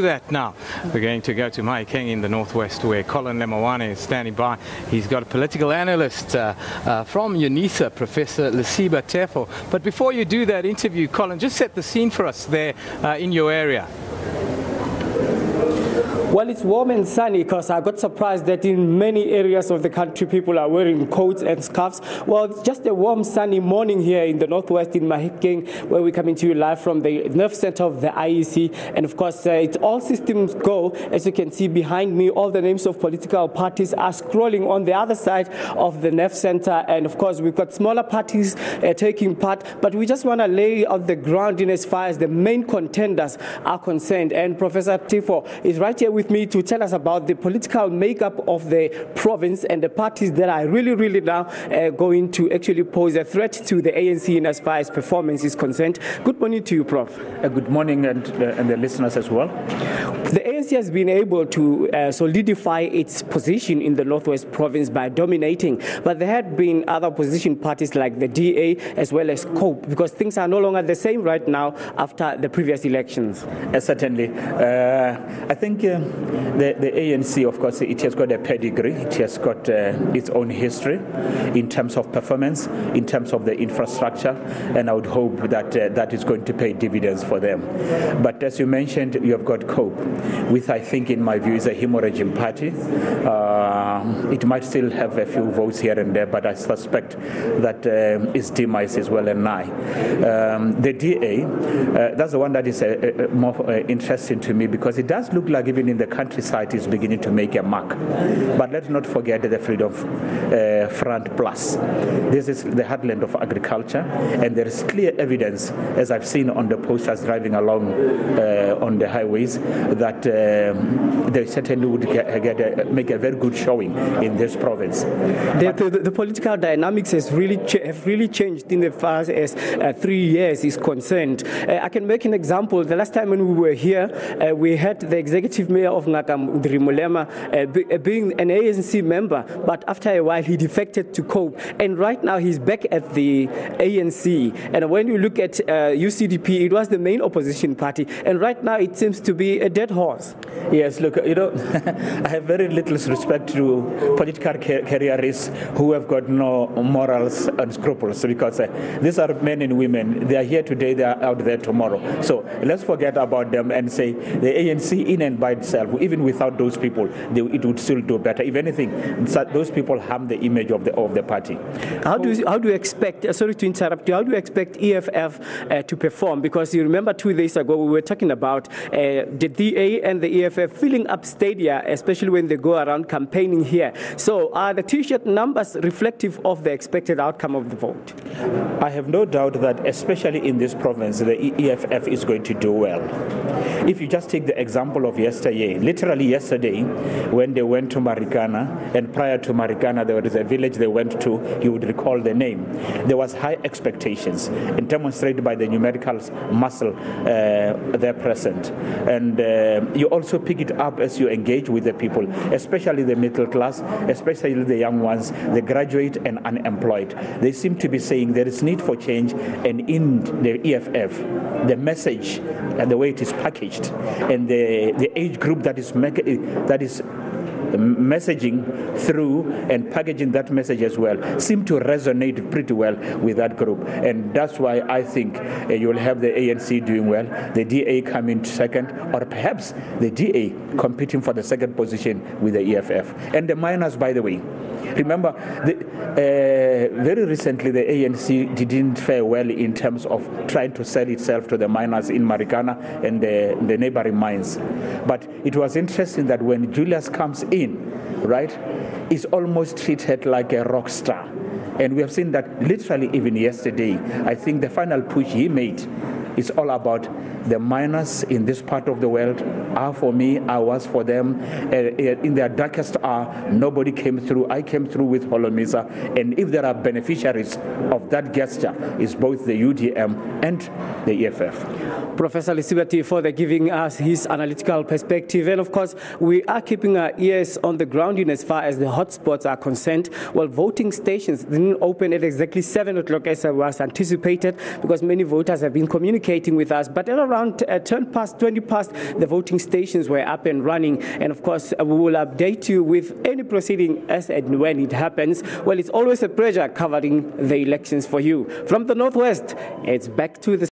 that now. We're going to go to Mahikeng in the northwest, where Colin Lemawane is standing by. He's got a political analyst from UNISA, Professor Lesiba Tefo. But before you do that interview, Colin, just set the scene for us there in your area. Well, it's warm and sunny because I got surprised that in many areas of the country people are wearing coats and scarves. Well, it's just a warm, sunny morning here in the northwest in Mahikeng, where we're coming to you live from the nerve center of the IEC. And of course, it's all systems go. As you can see behind me, all the names of political parties are scrolling on the other side of the nerve center. And of course, we've got smaller parties taking part. But we just want to lay out the ground in as far as the main contenders are concerned. And Professor Tefo is right here with me to tell us about the political makeup of the province and the parties that are really now going to actually pose a threat to the ANC in as far as performance is concerned. Good morning to you, Prof. Good morning, and the listeners as well. The ANC has been able to solidify its position in the Northwest Province by dominating, but there had been other opposition parties like the DA as well as COPE, because things are no longer the same right now after the previous elections. Certainly. I think the ANC, of course, it has got a pedigree, it has got its own history in terms of performance, in terms of the infrastructure, and I would hope that that is going to pay dividends for them. But as you mentioned, you have got COPE, which I think, in my view, is a hemorrhaging party. It might still have a few votes here and there, but I suspect that its demise is well and nigh. The DA, that's the one that is more interesting to me, because it does look like even in the countryside is beginning to make a mark. But let's not forget the Freedom Front Plus. This is the heartland of agriculture, and there is clear evidence, as I've seen on the posters driving along on the highways, that they certainly would make a very good showing in this province. The political dynamics have really changed in the past as 3 years is concerned. I can make an example. The last time when we were here, we had the executive mayor of Ngaka Mulema being an ANC member, but after a while he defected to COPE, and right now he's back at the ANC. And when you look at UCDP, it was the main opposition party, and right now it seems to be a dead horse. Yes, look, I have very little respect to political careerists who have got no morals and scruples, because these are men and women. They are here today, they are out there tomorrow. So let's forget about them and say the ANC in and by itself, even without those people, it would still do better. If anything, those people harm the image of the party. How do you expect, sorry to interrupt you, how do you expect EFF to perform? Because you remember 2 days ago we were talking about the DA and the EFF filling up stadia, especially when they go around campaigning here. So are the T-shirt numbers reflective of the expected outcome of the vote? I have no doubt that, especially in this province, the EFF is going to do well. If you just take the example of yesterday, literally yesterday, when they went to Marikana, and prior to Marikana, there was a village they went to, you would recall the name. There was high expectations, and demonstrated by the numerical muscle there present. And you also pick it up as you engage with the people, especially the middle class, especially the young ones, the graduate and unemployed. They seem to be saying there is need for change, and in the EFF, the message and the way it is packaged, and the age group that is messaging through and packaging that message as well seem to resonate pretty well with that group, and that's why I think you will have the ANC doing well, the DA coming second, or perhaps the DA competing for the second position with the EFF. And the minors, by the way, remember, very recently the ANC didn't fare well in terms of trying to sell itself to the miners in Marikana and the neighboring mines. But it was interesting that when Julius comes in, right, is almost treated like a rock star. And we have seen that literally even yesterday. I think the final push he made is all about the miners in this part of the world are for me, I was for them. In their darkest hour, nobody came through. I came through with Holomisa. And if there are beneficiaries of that gesture, it's both the UDM and the EFF. Professor Lesiba Tefo, giving us his analytical perspective. And of course, we are keeping our ears on the ground in as far as the hotspots are concerned. Well, voting stations didn't open at exactly 7 o'clock as was anticipated, because many voters have been communicating communicating with us. But at around 20 past, the voting stations were up and running. And of course, we will update you with any proceeding as and when it happens. Well, it's always a pleasure covering the elections for you. From the Northwest, it's back to the